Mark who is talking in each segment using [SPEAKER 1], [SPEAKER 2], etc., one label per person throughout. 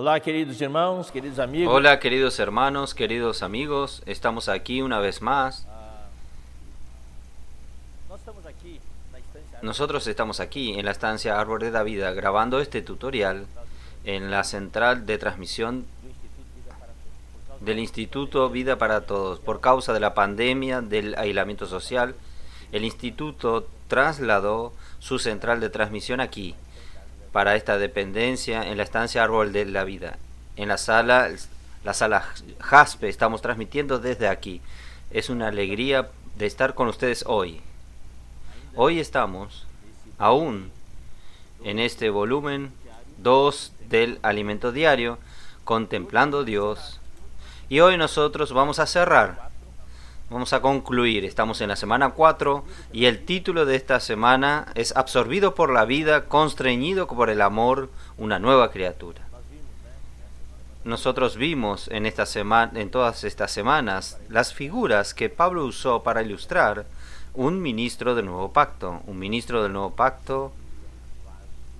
[SPEAKER 1] Olá, queridos irmãos, queridos amigos.
[SPEAKER 2] Hola queridos hermanos, queridos amigos, estamos aquí una vez más. Nosotros estamos aquí en la estancia Árbol de la Vida grabando este tutorial en la central de transmisión del Instituto Vida para Todos. Por causa de la pandemia, del aislamiento social, el instituto trasladó su central de transmisión aquí, para esta dependencia, en la estancia Árbol de la Vida. En la sala Jaspe, estamos transmitiendo desde aquí. Es una alegría de estar con ustedes hoy. Hoy estamos aún en este volumen 2 del alimento diario, contemplando Dios. Y hoy nosotros vamos a cerrar, vamos a concluir. Estamos en la semana 4 y el título de esta semana es Absorbido por la vida, constreñido por el amor, una nueva criatura. Nosotros vimos en todas estas semanas las figuras que Pablo usó para ilustrar un ministro del nuevo pacto. Un ministro del nuevo pacto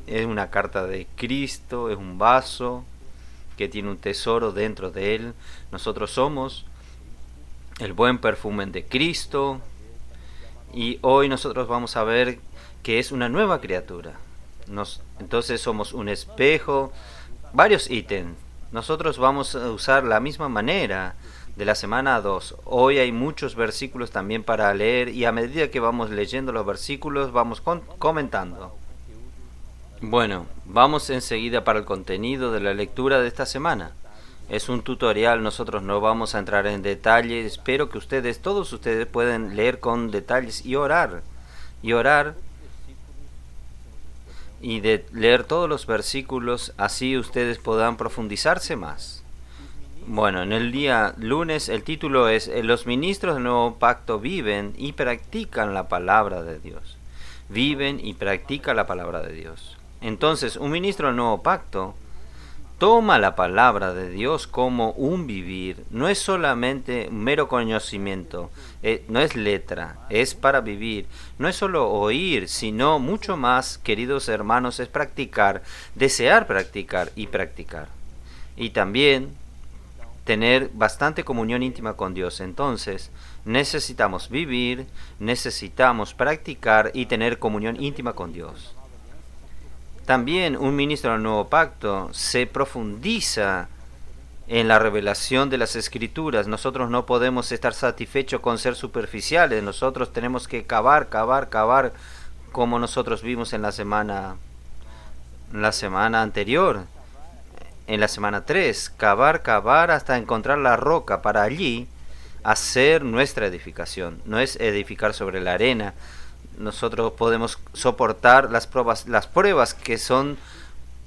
[SPEAKER 2] es una carta de Cristo, es un vaso que tiene un tesoro dentro de él. Nosotros somos el buen perfume de Cristo, y hoy nosotros vamos a ver que es una nueva criatura. Entonces somos un espejo, varios ítems. Nosotros vamos a usar la misma manera de la semana 2. Hoy hay muchos versículos también para leer, y a medida que vamos leyendo los versículos vamos comentando. Bueno, vamos enseguida para el contenido de la lectura de esta semana. Es un tutorial, nosotros no vamos a entrar en detalles. Espero que todos ustedes puedan leer con detalles y orar y de leer todos los versículos, así ustedes puedan profundizarse más. Bueno, en el día lunes el título es Los ministros del nuevo pacto viven y practican la palabra de Dios. Viven y practican la palabra de Dios. Entonces, un ministro del nuevo pacto toma la palabra de Dios como un vivir. No es solamente un mero conocimiento, no es letra, es para vivir. No es solo oír, sino mucho más, queridos hermanos, es practicar, desear practicar y practicar. Y también tener bastante comunión íntima con Dios. Entonces, necesitamos vivir, necesitamos practicar y tener comunión íntima con Dios. También un ministro del nuevo pacto se profundiza en la revelación de las escrituras. Nosotros no podemos estar satisfechos con ser superficiales. Nosotros tenemos que cavar, como nosotros vimos en la semana anterior, en la semana 3. Cavar hasta encontrar la roca, para allí hacer nuestra edificación. No es edificar sobre la arena. Nosotros podemos soportar las pruebas que son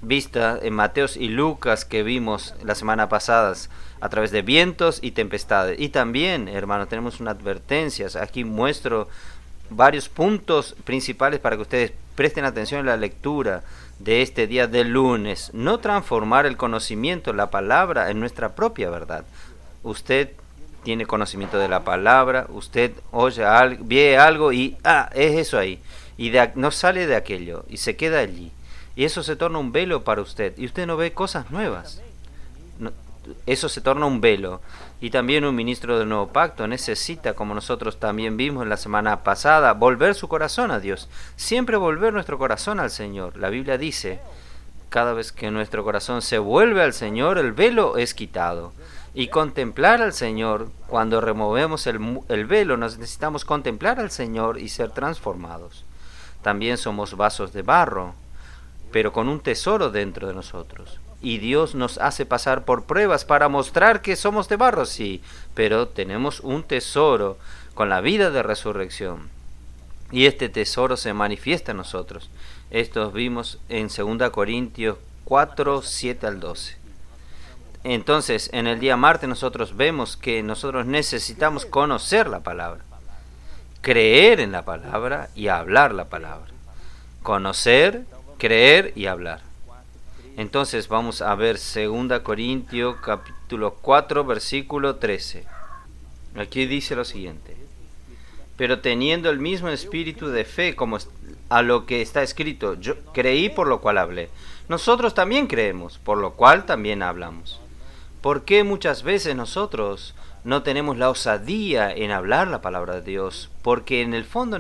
[SPEAKER 2] vistas en Mateos y Lucas, que vimos la semana pasada, a través de vientos y tempestades. Y también, hermanos, tenemos unas advertencias. Aquí muestro varios puntos principales para que ustedes presten atención en la lectura de este día de lunes. No transformar el conocimiento, la palabra, en nuestra propia verdad. Usted tiene conocimiento de la palabra, usted oye algo, ve algo y es eso ahí, y no sale de aquello y se queda allí, y eso se torna un velo para usted, y usted no ve cosas nuevas. Eso se torna un velo. Y también un ministro del nuevo pacto necesita, como nosotros también vimos en la semana pasada, volver su corazón a Dios, siempre volver nuestro corazón al Señor. La Biblia dice, cada vez que nuestro corazón se vuelve al Señor, el velo es quitado. Y contemplar al Señor, cuando removemos el velo, necesitamos contemplar al Señor y ser transformados. También somos vasos de barro, pero con un tesoro dentro de nosotros. Y Dios nos hace pasar por pruebas para mostrar que somos de barro, sí, pero tenemos un tesoro con la vida de resurrección. Y este tesoro se manifiesta en nosotros. Esto vimos en 2 Corintios 4, 7 al 12. Entonces, en el día martes nosotros vemos que nosotros necesitamos conocer la palabra, creer en la palabra y hablar la palabra. Conocer, creer y hablar. Entonces vamos a ver 2 Corintios capítulo 4 versículo 13. Aquí dice lo siguiente: pero teniendo el mismo espíritu de fe como a lo que está escrito. Yo creí, por lo cual hablé. Nosotros también creemos, por lo cual también hablamos. ¿Por qué muchas veces nosotros no tenemos la osadía en hablar la palabra de Dios? Porque en el fondo,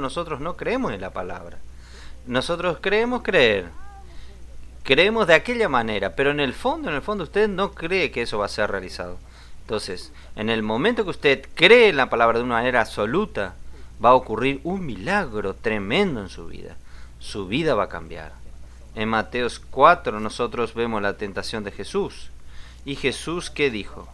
[SPEAKER 2] nosotros no creemos en la palabra. Nosotros creemos creer. Creemos de aquella manera, pero en el fondo usted no cree que eso va a ser realizado. Entonces, en el momento que usted cree en la palabra de una manera absoluta, va a ocurrir un milagro tremendo en su vida. Su vida va a cambiar. En Mateos 4 nosotros vemos la tentación de Jesús. ¿Y Jesús qué dijo?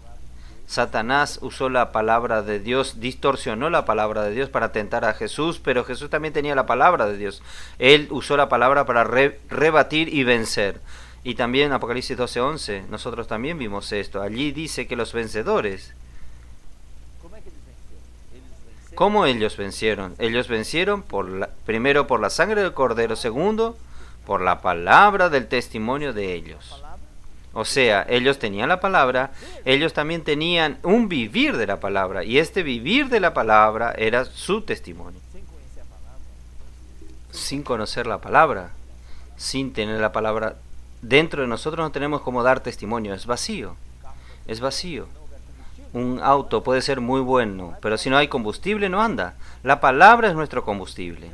[SPEAKER 2] Satanás usó la palabra de Dios, distorsionó la palabra de Dios para tentar a Jesús, pero Jesús también tenía la palabra de Dios. Él usó la palabra para rebatir y vencer. Y también en Apocalipsis 12:11, nosotros también vimos esto. Allí dice que los vencedores... ¿Cómo ellos vencieron? Ellos vencieron primero por la sangre del Cordero, segundo, por la palabra del testimonio de ellos. O sea, ellos tenían la palabra, ellos también tenían un vivir de la palabra, y este vivir de la palabra era su testimonio. Sin conocer la palabra, sin tener la palabra dentro de nosotros, no tenemos cómo dar testimonio, es vacío, es vacío. Un auto puede ser muy bueno, pero si no hay combustible no anda. La palabra es nuestro combustible.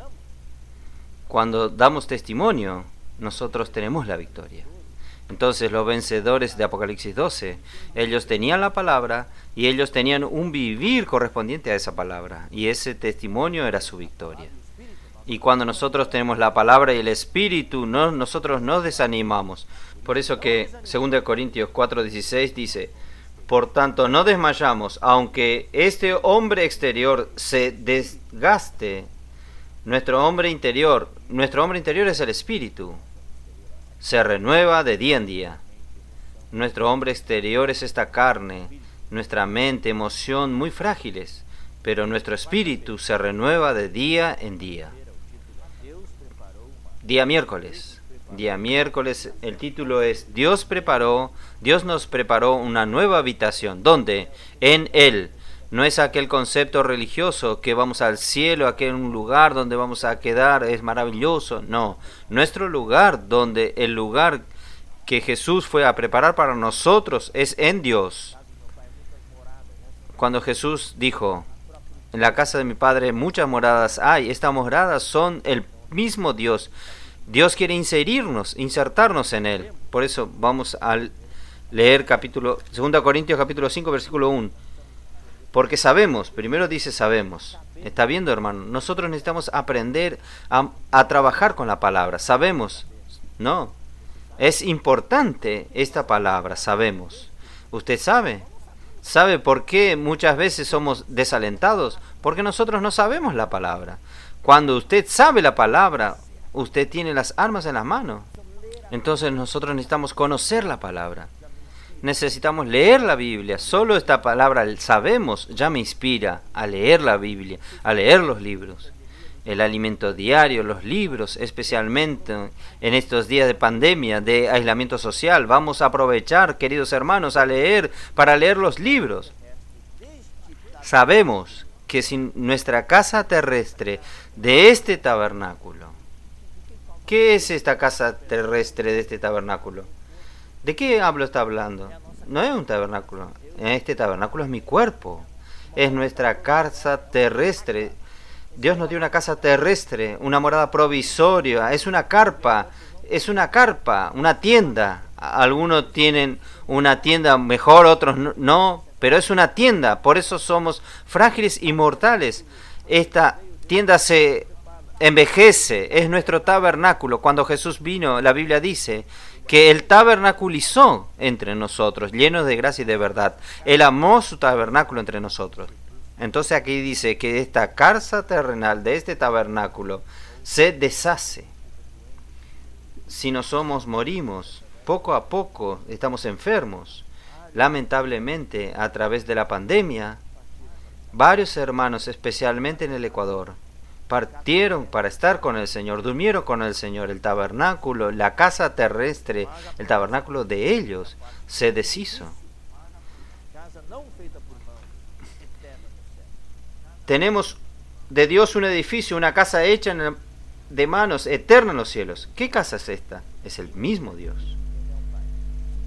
[SPEAKER 2] Cuando damos testimonio, nosotros tenemos la victoria. Entonces los vencedores de Apocalipsis 12, ellos tenían la palabra y ellos tenían un vivir correspondiente a esa palabra, y ese testimonio era su victoria. Y cuando nosotros tenemos la palabra y el Espíritu, nosotros nos desanimamos. Por eso que 2 Corintios 4:16 dice: por tanto no desmayamos, aunque este hombre exterior se desgaste, nuestro hombre interior es el Espíritu, se renueva de día en día. Nuestro hombre exterior es esta carne, nuestra mente, emoción muy frágiles, pero nuestro espíritu se renueva de día en día. Día miércoles, el título es Dios nos preparó una nueva habitación. ¿Dónde? En Él. No es aquel concepto religioso que vamos al cielo, aquel lugar donde vamos a quedar, es maravilloso. No, nuestro lugar, el lugar que Jesús fue a preparar para nosotros, es en Dios. Cuando Jesús dijo: en la casa de mi Padre muchas moradas hay, estas moradas son el mismo Dios. Dios quiere insertarnos en Él. Por eso vamos a leer 2 Corintios capítulo 5, versículo 1. Porque sabemos, primero dice sabemos. ¿Está viendo, hermano? Nosotros necesitamos aprender a trabajar con la palabra. Sabemos, ¿no? Es importante esta palabra, sabemos. ¿Usted sabe? ¿Sabe por qué muchas veces somos desalentados? Porque nosotros no sabemos la palabra. Cuando usted sabe la palabra, usted tiene las armas en las manos. Entonces nosotros necesitamos conocer la palabra. Necesitamos leer la Biblia. Solo esta palabra, el sabemos, ya me inspira a leer la Biblia, a leer los libros. El alimento diario, los libros, especialmente en estos días de pandemia, de aislamiento social. Vamos a aprovechar, queridos hermanos, para leer los libros. Sabemos que sin nuestra casa terrestre de este tabernáculo, ¿qué es esta casa terrestre de este tabernáculo? ¿De qué está hablando? No es un tabernáculo. Este tabernáculo es mi cuerpo. Es nuestra casa terrestre. Dios nos dio una casa terrestre, una morada provisoria. Es una carpa, una tienda. Algunos tienen una tienda mejor, otros no, pero es una tienda. Por eso somos frágiles y mortales. Esta tienda se envejece, es nuestro tabernáculo. Cuando Jesús vino, la Biblia dice que Él tabernaculizó entre nosotros, lleno de gracia y de verdad. Él amó su tabernáculo entre nosotros. Entonces aquí dice que esta casa terrenal de este tabernáculo se deshace. Si no somos, morimos. Poco a poco estamos enfermos. Lamentablemente, a través de la pandemia, varios hermanos, especialmente en el Ecuador, partieron para estar con el Señor, durmieron con el Señor. El tabernáculo, la casa terrestre, el tabernáculo de ellos se deshizo. Tenemos de Dios un edificio, una casa hecha de manos, eterna en los cielos. ¿Qué casa es esta? Es el mismo Dios.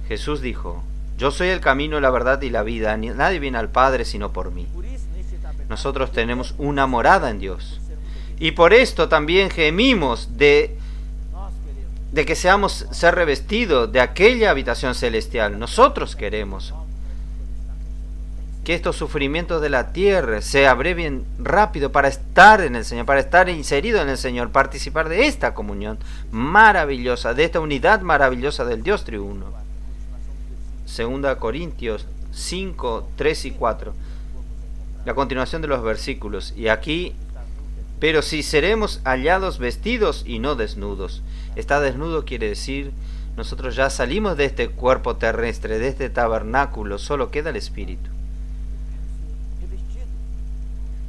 [SPEAKER 2] Jesús dijo: yo soy el camino, la verdad y la vida. Nadie viene al Padre sino por mí. Nosotros tenemos una morada en Dios. Y por esto también gemimos de que seamos ser revestidos de aquella habitación celestial. Nosotros queremos que estos sufrimientos de la tierra se abrevien rápido para estar en el Señor, para estar inserido en el Señor, participar de esta comunión maravillosa, de esta unidad maravillosa del Dios triuno. 2 Corintios 5, 3 y 4. La continuación de los versículos. Y aquí: pero si seremos hallados vestidos y no desnudos. Está desnudo quiere decir, nosotros ya salimos de este cuerpo terrestre, de este tabernáculo, solo queda el espíritu.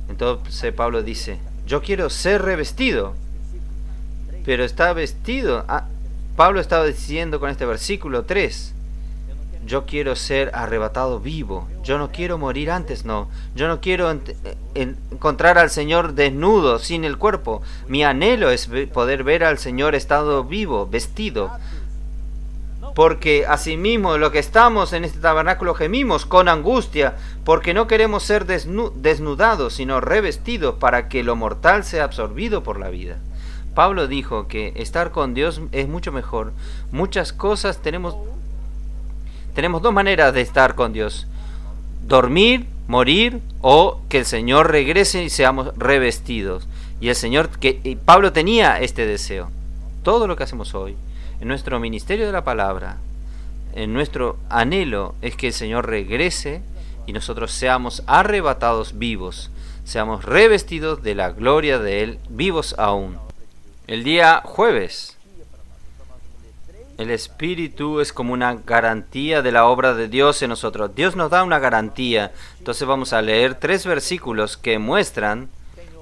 [SPEAKER 2] Entonces Pablo dice: yo quiero ser revestido, pero está vestido. Pablo estaba diciendo con este versículo 3: yo quiero ser arrebatado vivo, yo no quiero morir antes, no. Yo no quiero encontrar al Señor desnudo, sin el cuerpo. Mi anhelo es poder ver al Señor estado vivo, vestido. Porque asimismo lo que estamos en este tabernáculo gemimos con angustia, porque no queremos ser desnudados, sino revestidos para que lo mortal sea absorbido por la vida. Pablo dijo que estar con Dios es mucho mejor. Muchas cosas tenemos dos maneras de estar con Dios: dormir, morir, o que el Señor regrese y seamos revestidos. Y Pablo tenía este deseo. Todo lo que hacemos hoy, en nuestro ministerio de la palabra, en nuestro anhelo, es que el Señor regrese y nosotros seamos arrebatados vivos, seamos revestidos de la gloria de Él, vivos aún. El día jueves, el Espíritu es como una garantía de la obra de Dios en nosotros. Dios nos da una garantía. Entonces vamos a leer 3 versículos que muestran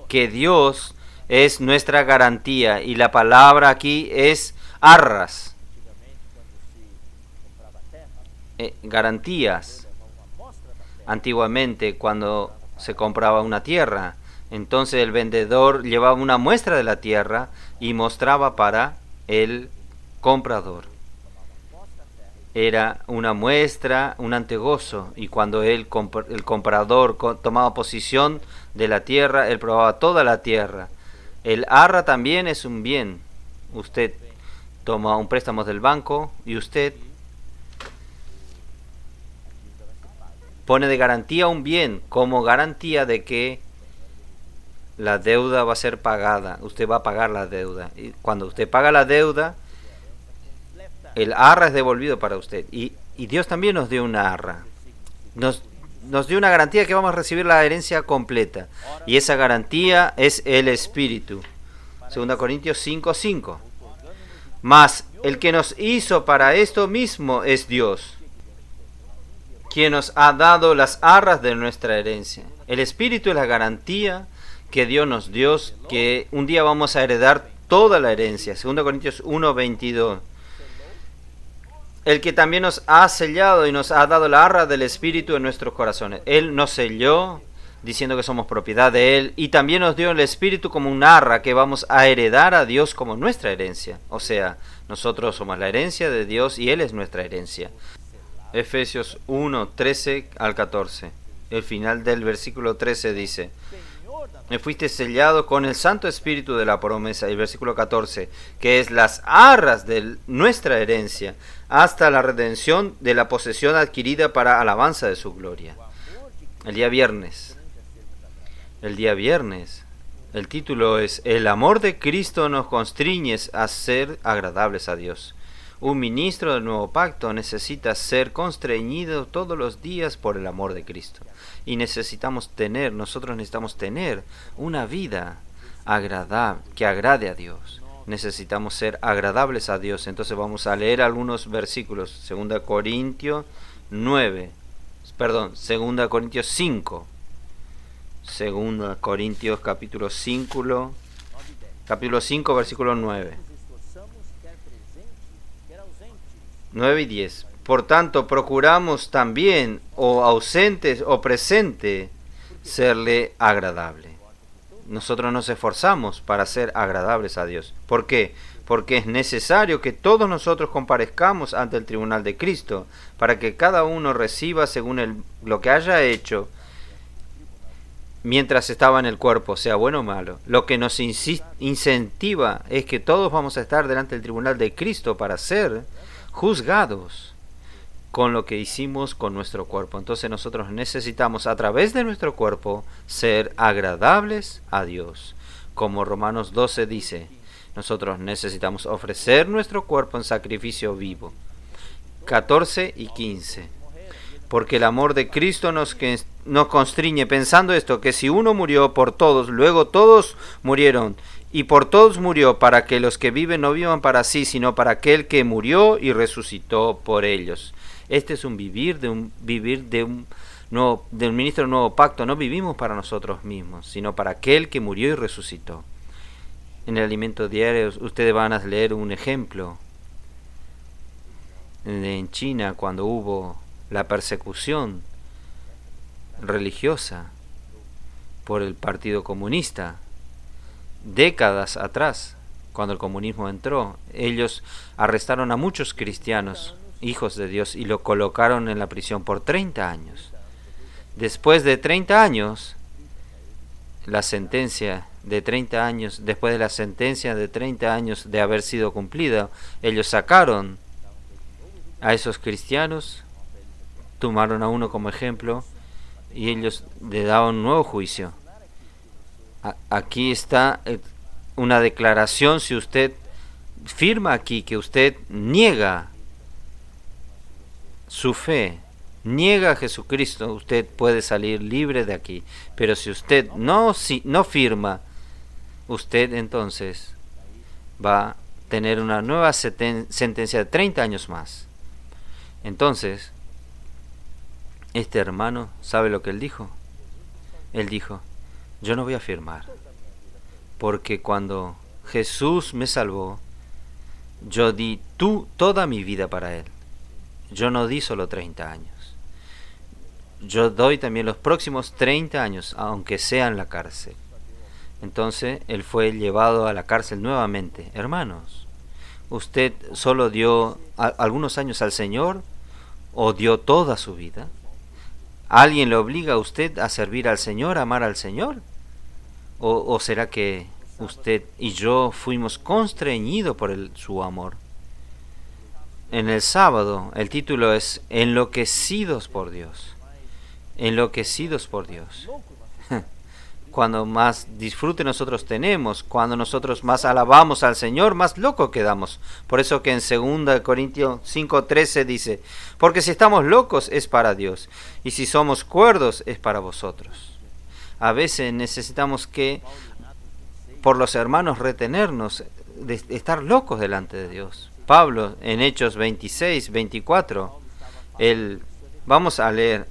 [SPEAKER 2] que Dios es nuestra garantía. Y la palabra aquí es arras. Garantías. Antiguamente, cuando se compraba una tierra, entonces el vendedor llevaba una muestra de la tierra y mostraba para el comprador. Era una muestra, un antegozo, y cuando el comprador tomaba posesión de la tierra, él probaba toda la tierra. El arra también es un bien. Usted toma un préstamo del banco y usted pone de garantía un bien como garantía de que la deuda va a ser pagada. Usted va a pagar la deuda. Y cuando usted paga la deuda, el arra es devolvido para usted. Y Dios también nos dio una arra. Nos dio una garantía que vamos a recibir la herencia completa. Y esa garantía es el Espíritu. 2 Corintios 5:5. Mas el que nos hizo para esto mismo es Dios, quien nos ha dado las arras de nuestra herencia. El Espíritu es la garantía que Dios nos dio, que un día vamos a heredar toda la herencia. 2 Corintios 1:22. El que también nos ha sellado y nos ha dado la arra del Espíritu en nuestros corazones. Él nos selló diciendo que somos propiedad de Él, y también nos dio el Espíritu como un arra que vamos a heredar a Dios como nuestra herencia. O sea, nosotros somos la herencia de Dios y Él es nuestra herencia. Efesios 1:13 al 14. El final del versículo 13 dice: me fuiste sellado con el Santo Espíritu de la promesa. Y el versículo 14, que es las arras de nuestra herencia, hasta la redención de la posesión adquirida para alabanza de su gloria. El día viernes, el título es: el amor de Cristo nos constriñe a ser agradables a Dios. Un ministro del nuevo pacto necesita ser constreñido todos los días por el amor de Cristo. Y nosotros necesitamos tener una vida agradable, que agrade a Dios. Necesitamos ser agradables a Dios. Entonces vamos a leer algunos versículos. 2 Corintios 5. 2 Corintios capítulo 5, versículo 9. 9 y 10. Por tanto, procuramos también, o ausentes o presente, serle agradable. nosotros nos esforzamos para ser agradables a Dios. ¿Por qué? Porque es necesario que todos nosotros comparezcamos ante el tribunal de Cristo, para que cada uno reciba según lo que haya hecho mientras estaba en el cuerpo, sea bueno o malo. Lo que nos incentiva es que todos vamos a estar delante del tribunal de Cristo para ser juzgados con lo que hicimos con nuestro cuerpo. Entonces nosotros necesitamos a través de nuestro cuerpo ser agradables a Dios. Como Romanos 12 dice, nosotros necesitamos ofrecer nuestro cuerpo en sacrificio vivo. 14 y 15. Porque el amor de Cristo nos constriñe, pensando esto, que si uno murió por todos, luego todos murieron, y por todos murió, para que los que viven no vivan para sí, sino para aquel que murió y resucitó por ellos. Este es un vivir de un ministro del nuevo pacto. No vivimos para nosotros mismos, sino para aquel que murió y resucitó. En el alimento diario ustedes van a leer un ejemplo. En China, cuando hubo la persecución religiosa por el Partido Comunista, décadas atrás, cuando el comunismo entró, ellos arrestaron a muchos cristianos, hijos de Dios, y lo colocaron en la prisión por 30 años. Después de 30 años, la sentencia de 30 años, después de la sentencia de 30 años de haber sido cumplida, ellos sacaron a esos cristianos, tomaron a uno como ejemplo y ellos le daban un nuevo juicio. Aquí está una declaración. Si usted firma aquí que usted niega su fe, niega a Jesucristo, usted puede salir libre de aquí. Pero si usted no firma, usted entonces va a tener una nueva sentencia de 30 años más. Entonces, este hermano, ¿sabe lo que él dijo? Él dijo, yo no voy a firmar, porque cuando Jesús me salvó, yo di toda mi vida para Él. Yo no di solo 30 años. Yo doy también los próximos 30 años, aunque sea en la cárcel. Entonces, él fue llevado a la cárcel nuevamente. Hermanos, ¿usted solo dio algunos años al Señor o dio toda su vida? ¿Alguien le obliga a usted a servir al Señor, a amar al Señor? ¿O será que usted y yo fuimos constreñidos por su amor? En el sábado, el título es Enloquecidos por Dios. Enloquecidos por Dios. Cuando más disfrute nosotros tenemos, cuando nosotros más alabamos al Señor, más loco quedamos. Por eso que en 2 Corintios 5:13 dice, porque si estamos locos es para Dios, y si somos cuerdos es para vosotros. A veces necesitamos por los hermanos, retenernos de estar locos delante de Dios. Pablo, en Hechos 26-24, vamos a leer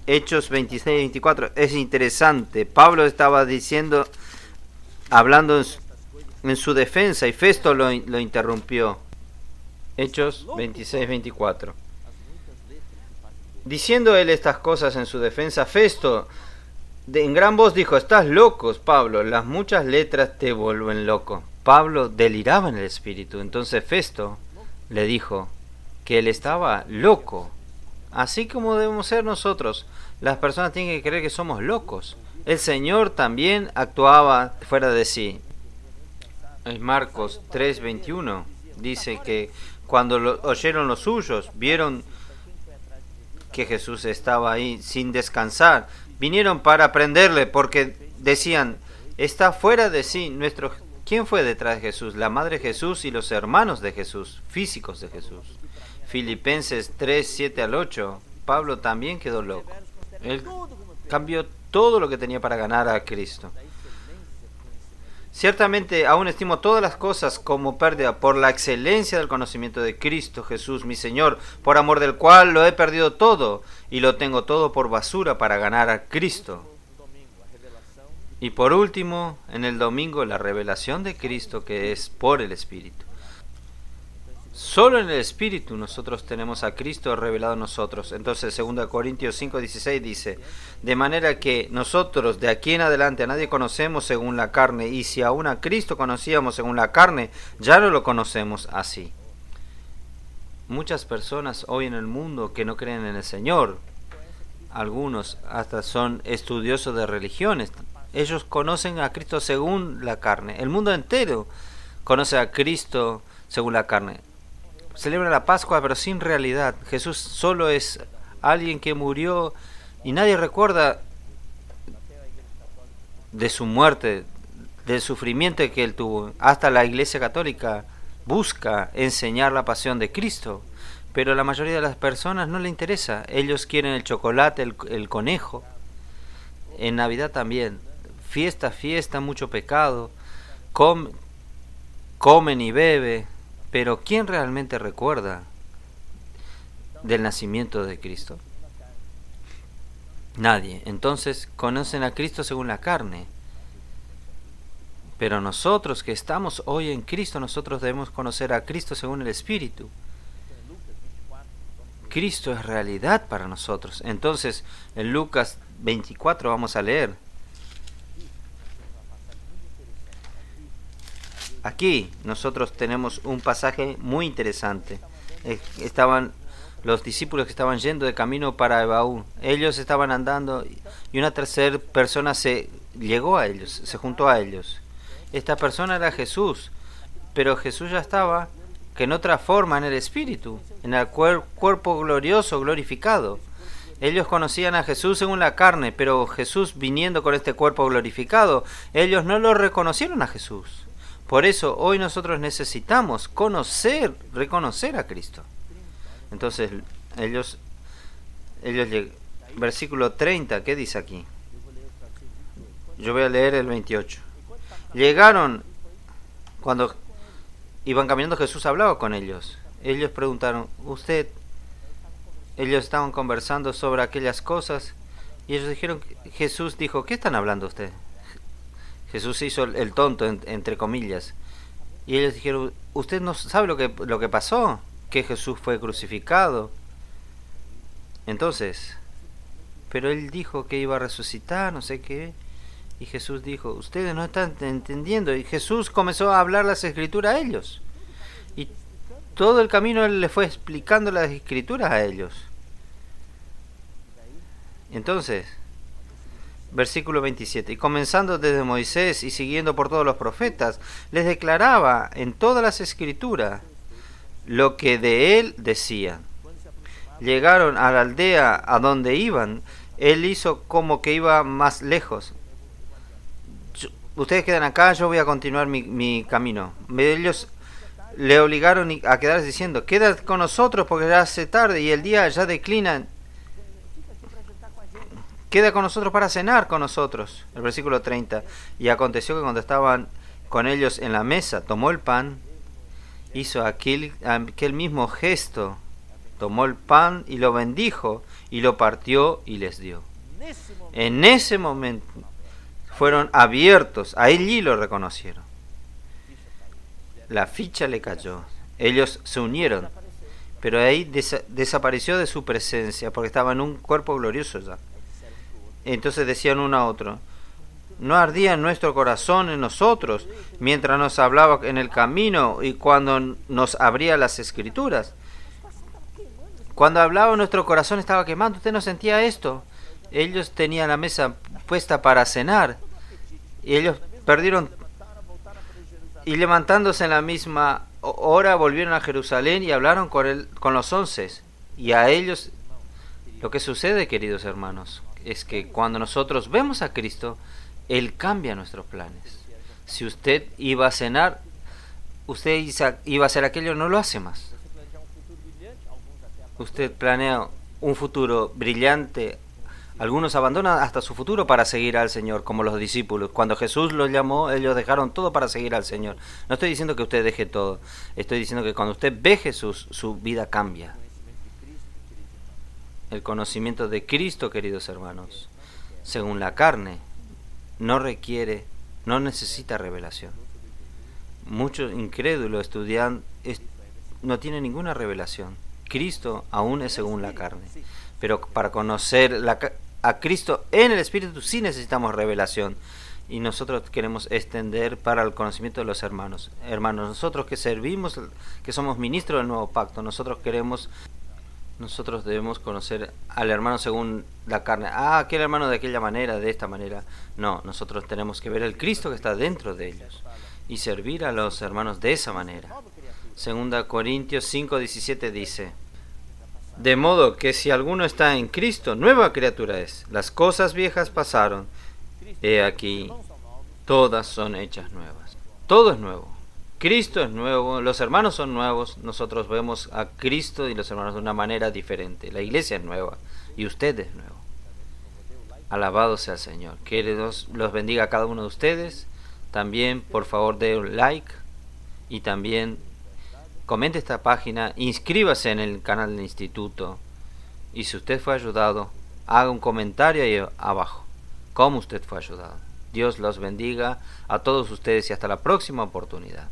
[SPEAKER 2] Hechos 26-24, es interesante. Pablo estaba hablando en su defensa, y Festo lo interrumpió. Hechos 26-24. Diciendo él estas cosas en su defensa, Festo en gran voz dijo, estás locos, Pablo, las muchas letras te vuelven loco. Pablo deliraba en el espíritu. Entonces Festo le dijo que él estaba loco. Así como debemos ser nosotros. Las personas tienen que creer que somos locos. El Señor también actuaba fuera de sí. En Marcos 3:21 dice que cuando oyeron los suyos, vieron que Jesús estaba ahí sin descansar, vinieron para prenderle porque decían, está fuera de sí. ¿Quién fue detrás de Jesús? La madre de Jesús y los hermanos de Jesús, físicos de Jesús. Filipenses 3:7-8, Pablo también quedó loco. Él cambió todo lo que tenía para ganar a Cristo. Ciertamente aún estimo todas las cosas como pérdida por la excelencia del conocimiento de Cristo Jesús, mi Señor, por amor del cual lo he perdido todo y lo tengo todo por basura para ganar a Cristo. Y por último, en el domingo, la revelación de Cristo, que es por el Espíritu. Solo en el Espíritu nosotros tenemos a Cristo revelado en nosotros. Entonces 2 Corintios 5:16 dice, de manera que nosotros de aquí en adelante a nadie conocemos según la carne, y si aún a Cristo conocíamos según la carne, ya no lo conocemos así. Muchas personas hoy en el mundo que no creen en el Señor, algunos hasta son estudiosos de religiones, ellos conocen a Cristo según la carne. El mundo entero conoce a Cristo según la carne. Celebra la Pascua, pero sin realidad. Jesús solo es alguien que murió y nadie recuerda de su muerte, del sufrimiento que él tuvo. Hasta la Iglesia Católica busca enseñar la pasión de Cristo, pero a la mayoría de las personas no le interesa. Ellos quieren el chocolate, el conejo. En Navidad también. Fiesta, mucho pecado. Comen y beben. Pero ¿quién realmente recuerda del nacimiento de Cristo? Nadie. Entonces conocen a Cristo según la carne. Pero nosotros que estamos hoy en Cristo, nosotros debemos conocer a Cristo según el Espíritu. Cristo es realidad para nosotros. Entonces, en Lucas 24 vamos a leer. Aquí nosotros tenemos un pasaje muy interesante. Estaban los discípulos que estaban yendo de camino para Ebaú. Ellos estaban andando y una tercera persona se llegó a ellos, se juntó a ellos. Esta persona era Jesús, pero Jesús ya estaba que en otra forma, en el Espíritu, en el cuerpo glorioso, glorificado. Ellos conocían a Jesús según la carne, pero Jesús viniendo con este cuerpo glorificado, ellos no lo reconocieron a Jesús. Por eso hoy nosotros necesitamos reconocer a Cristo. Entonces, ellos versículo 30, ¿qué dice aquí? Yo voy a leer el 28. Llegaron, cuando iban caminando, Jesús hablaba con ellos. Ellos preguntaron, ellos estaban conversando sobre aquellas cosas, y ellos dijeron, Jesús dijo, ¿qué están hablando ustedes? Jesús hizo el tonto, entre comillas. Y ellos dijeron, ¿usted no sabe lo que pasó? Que Jesús fue crucificado. Entonces, pero él dijo que iba a resucitar, no sé qué. Y Jesús dijo, ustedes no están entendiendo. Y Jesús comenzó a hablar las escrituras a ellos. Y todo el camino él le fue explicando las escrituras a ellos. Entonces, versículo 27. Y comenzando desde Moisés y siguiendo por todos los profetas, les declaraba en todas las escrituras lo que de él decían. Llegaron a la aldea a donde iban. Él hizo como que iba más lejos. Ustedes quedan acá, yo voy a continuar mi camino. Ellos le obligaron a quedarse diciendo, quédate con nosotros porque ya hace tarde y el día ya declina. Queda con nosotros para cenar con nosotros. El versículo 30. Y aconteció que cuando estaban con ellos en la mesa, tomó el pan, hizo aquel mismo gesto, tomó el pan y lo bendijo, y lo partió y les dio. En ese momento fueron abiertos, a allí lo reconocieron. La ficha le cayó. Ellos se unieron, pero ahí desapareció de su presencia, porque estaba en un cuerpo glorioso ya. Entonces decían uno a otro, ¿no ardía nuestro corazón en nosotros mientras nos hablaba en el camino y cuando nos abría las escrituras? Cuando hablaba nuestro corazón estaba quemando. ¿Usted no sentía esto? Ellos tenían la mesa puesta para cenar y ellos perdieron, y levantándose en la misma hora volvieron a Jerusalén y hablaron con los 11. Y a ellos, lo que sucede, queridos hermanos, es que cuando nosotros vemos a Cristo, Él cambia nuestros planes. Si usted iba a cenar, usted iba a hacer aquello, no lo hace más. Usted planea un futuro brillante. Algunos abandonan hasta su futuro para seguir al Señor, como los discípulos. Cuando Jesús los llamó, ellos dejaron todo para seguir al Señor. No estoy diciendo que usted deje todo. Estoy diciendo que cuando usted ve a Jesús, su vida cambia. El conocimiento de Cristo, queridos hermanos, según la carne, no necesita revelación. Muchos incrédulos no tiene ninguna revelación. Cristo aún es según la carne. Pero para conocer a Cristo en el Espíritu sí necesitamos revelación. Y nosotros queremos extender para el conocimiento de los hermanos. Hermanos, nosotros que servimos, que somos ministros del nuevo pacto, nosotros debemos conocer al hermano según la carne. Aquel hermano de aquella manera, de esta manera. No, nosotros tenemos que ver el Cristo que está dentro de ellos y servir a los hermanos de esa manera. 2 Corintios 5:17 dice: de modo que si alguno está en Cristo, nueva criatura es. Las cosas viejas pasaron. He aquí, todas son hechas nuevas. Todo es nuevo. Cristo es nuevo, los hermanos son nuevos. Nosotros vemos a Cristo y los hermanos de una manera diferente. La iglesia es nueva y usted es nuevo. Alabado sea el Señor. Que Dios los bendiga a cada uno de ustedes. También, por favor, dé un like y también comente esta página, inscríbase en el canal del instituto y si usted fue ayudado, haga un comentario ahí abajo, cómo usted fue ayudado. Dios los bendiga a todos ustedes y hasta la próxima oportunidad.